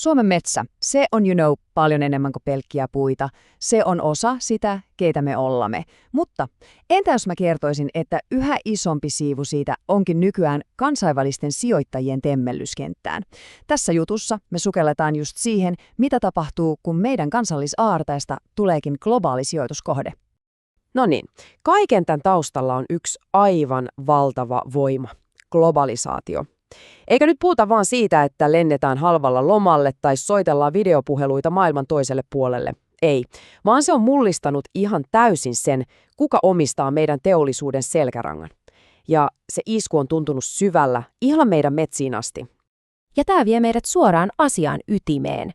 Suomen metsä, se on paljon enemmän kuin pelkkiä puita. Se on osa sitä, keitä me ollamme. Mutta entä jos mä kertoisin, että yhä isompi siivu siitä onkin nykyään kansainvälisten sijoittajien temmellyskenttään? Tässä jutussa me sukelletaan just siihen, mitä tapahtuu, kun meidän kansallisaarteesta tuleekin globaali sijoituskohde. No niin, kaiken tämän taustalla on yksi aivan valtava voima, globalisaatio. Eikä nyt puhuta vaan siitä, että lennetään halvalla lomalle tai soitellaan videopuheluita maailman toiselle puolelle. Ei, vaan se on mullistanut ihan täysin sen, kuka omistaa meidän teollisuuden selkärangan. Ja se isku on tuntunut syvällä, ihan meidän metsiin asti. Ja tämä vie meidät suoraan asian ytimeen.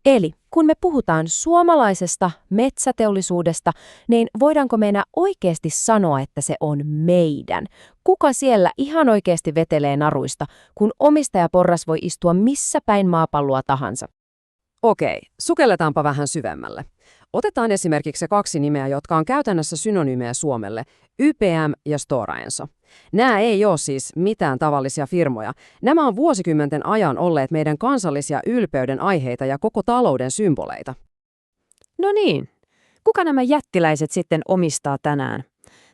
Eli kun me puhutaan suomalaisesta metsäteollisuudesta, niin voidaanko me enää oikeasti sanoa, että se on meidän? Kuka siellä ihan oikeasti vetelee naruista, kun omistajaporras voi istua missä päin maapalloa tahansa? Okei, sukelletaanpa vähän syvemmälle. Otetaan esimerkiksi 2 nimeä, jotka on käytännössä synonyymejä Suomelle, YPM ja Stora Enso. Nämä ei ole siis mitään tavallisia firmoja. Nämä on vuosikymmenten ajan olleet meidän kansallisia ylpeyden aiheita ja koko talouden symboleita. No niin, kuka nämä jättiläiset sitten omistaa tänään?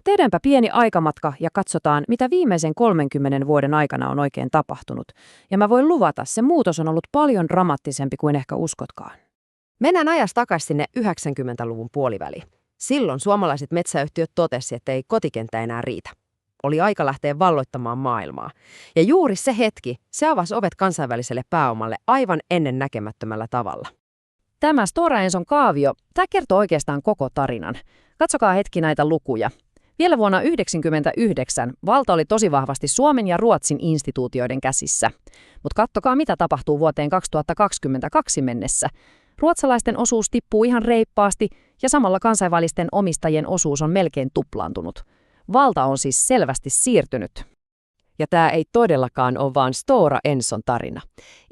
Tehdäänpä pieni aikamatka ja katsotaan, mitä viimeisen 30 vuoden aikana on oikein tapahtunut. Ja mä voin luvata, se muutos on ollut paljon dramaattisempi kuin ehkä uskotkaan. Mennään ajassa takaisin sinne 90-luvun puoliväliin. Silloin suomalaiset metsäyhtiöt totesivat, että ei kotikenttä enää riitä. Oli aika lähteä valloittamaan maailmaa. Ja juuri se hetki, se avasi ovet kansainväliselle pääomalle aivan ennen näkemättömällä tavalla. Tämä Stora Enson kaavio, tämä kertoo oikeastaan koko tarinan. Katsokaa hetki näitä lukuja. Vielä vuonna 1999 valta oli tosi vahvasti Suomen ja Ruotsin instituutioiden käsissä. Mutta katsokaa, mitä tapahtuu vuoteen 2022 mennessä. Ruotsalaisten osuus tippuu ihan reippaasti ja samalla kansainvälisten omistajien osuus on melkein tuplaantunut. Valta on siis selvästi siirtynyt. Ja tämä ei todellakaan ole vaan Stora Enson tarina.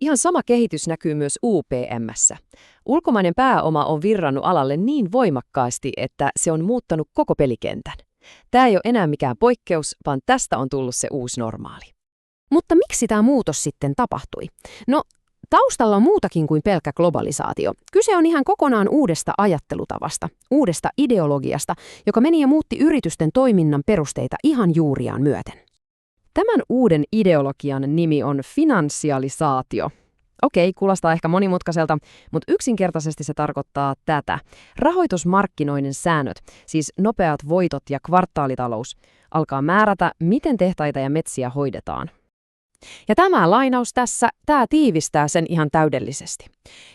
Ihan sama kehitys näkyy myös UPM:ssä. Ulkomainen pääoma on virrannut alalle niin voimakkaasti, että se on muuttanut koko pelikentän. Tämä ei ole enää mikään poikkeus, vaan tästä on tullut se uusi normaali. Mutta miksi tämä muutos sitten tapahtui? No, taustalla on muutakin kuin pelkkä globalisaatio. Kyse on ihan kokonaan uudesta ajattelutavasta, uudesta ideologiasta, joka meni ja muutti yritysten toiminnan perusteita ihan juuriaan myöten. Tämän uuden ideologian nimi on finansialisaatio. Okei, kuulostaa ehkä monimutkaiselta, mutta yksinkertaisesti se tarkoittaa tätä. Rahoitusmarkkinoiden säännöt, siis nopeat voitot ja kvartaalitalous, alkaa määrätä, miten tehtaita ja metsiä hoidetaan. Ja tämä lainaus tässä, tämä tiivistää sen ihan täydellisesti.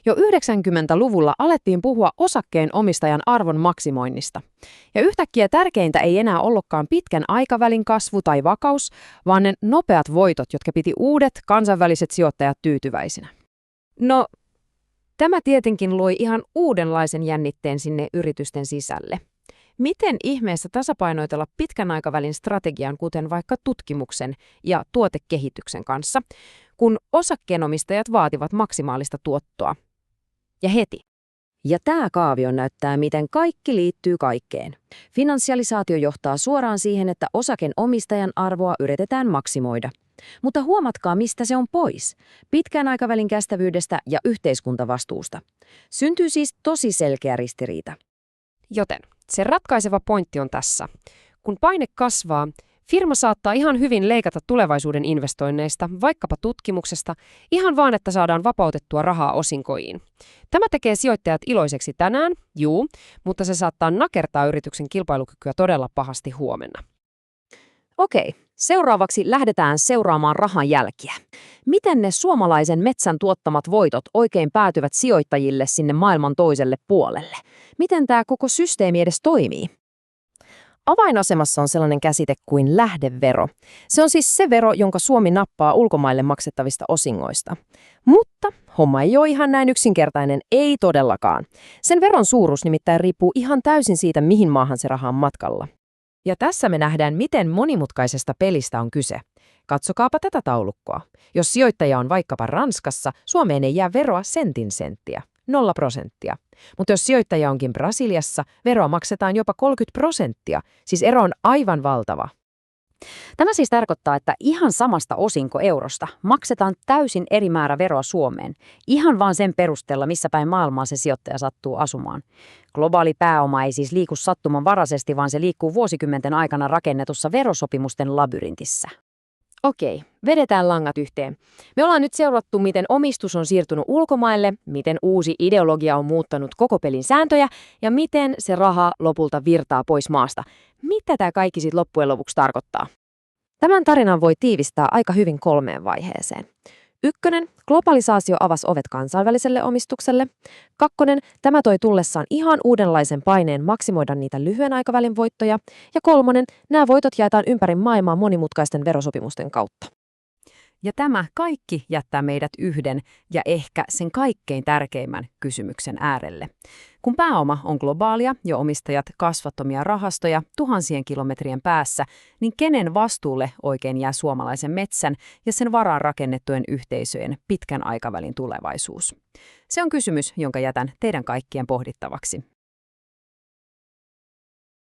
Jo 90-luvulla alettiin puhua osakkeen omistajan arvon maksimoinnista. Ja yhtäkkiä tärkeintä ei enää ollutkaan pitkän aikavälin kasvu tai vakaus, vaan ne nopeat voitot, jotka piti uudet kansainväliset sijoittajat tyytyväisinä. No, tämä tietenkin loi ihan uudenlaisen jännitteen sinne yritysten sisälle. Miten ihmeessä tasapainoitella pitkän aikavälin strategian, kuten vaikka tutkimuksen ja tuotekehityksen kanssa, kun osakkeenomistajat vaativat maksimaalista tuottoa? Ja heti. Ja tämä kaavio näyttää, miten kaikki liittyy kaikkeen. Finansialisaatio johtaa suoraan siihen, että osakenomistajan arvoa yritetään maksimoida. Mutta huomatkaa, mistä se on pois. Pitkän aikavälin kestävyydestä ja yhteiskuntavastuusta. Syntyy siis tosi selkeä ristiriita. Joten se ratkaiseva pointti on tässä. Kun paine kasvaa, firma saattaa ihan hyvin leikata tulevaisuuden investoinneista, vaikkapa tutkimuksesta, ihan vaan, että saadaan vapautettua rahaa osinkoihin. Tämä tekee sijoittajat iloiseksi tänään, mutta se saattaa nakertaa yrityksen kilpailukykyä todella pahasti huomenna. Okei, seuraavaksi lähdetään seuraamaan rahan jälkiä. Miten ne suomalaisen metsän tuottamat voitot oikein päätyvät sijoittajille sinne maailman toiselle puolelle? Miten tämä koko systeemi edes toimii? Avainasemassa on sellainen käsite kuin lähdevero. Se on siis se vero, jonka Suomi nappaa ulkomaille maksettavista osingoista. Mutta homma ei ole ihan näin yksinkertainen, ei todellakaan. Sen veron suuruus nimittäin riippuu ihan täysin siitä, mihin maahan se raha on matkalla. Ja tässä me nähdään, miten monimutkaisesta pelistä on kyse. Katsokaapa tätä taulukkoa. Jos sijoittaja on vaikkapa Ranskassa, Suomeen ei jää veroa sentin senttiä, 0%. Mutta jos sijoittaja onkin Brasiliassa, veroa maksetaan jopa 30%, siis ero on aivan valtava. Tämä siis tarkoittaa, että ihan samasta osinkoeurosta maksetaan täysin eri määrä veroa Suomeen, ihan vaan sen perusteella, missä päin maailmaa se sijoittaja sattuu asumaan. Globaali pääoma ei siis liiku sattumanvaraisesti, vaan se liikkuu vuosikymmenten aikana rakennetussa verosopimusten labyrintissä. Okei, vedetään langat yhteen. Me ollaan nyt seurattu, miten omistus on siirtynyt ulkomaille, miten uusi ideologia on muuttanut koko pelin sääntöjä ja miten se raha lopulta virtaa pois maasta. Mitä tämä kaikki sitten loppujen lopuksi tarkoittaa? Tämän tarinan voi tiivistää aika hyvin 3 vaiheeseen. 1. Globalisaatio avasi ovet kansainväliselle omistukselle. 2. Tämä toi tullessaan ihan uudenlaisen paineen maksimoida niitä lyhyen aikavälin voittoja. Ja 3. Nämä voitot jaetaan ympäri maailmaa monimutkaisten verosopimusten kautta. Ja tämä kaikki jättää meidät yhden ja ehkä sen kaikkein tärkeimmän kysymyksen äärelle. Kun pääoma on globaalia ja omistajat kasvattomia rahastoja tuhansien kilometrien päässä, niin kenen vastuulle oikein jää suomalaisen metsän ja sen varaan rakennettujen yhteisöjen pitkän aikavälin tulevaisuus? Se on kysymys, jonka jätän teidän kaikkien pohdittavaksi.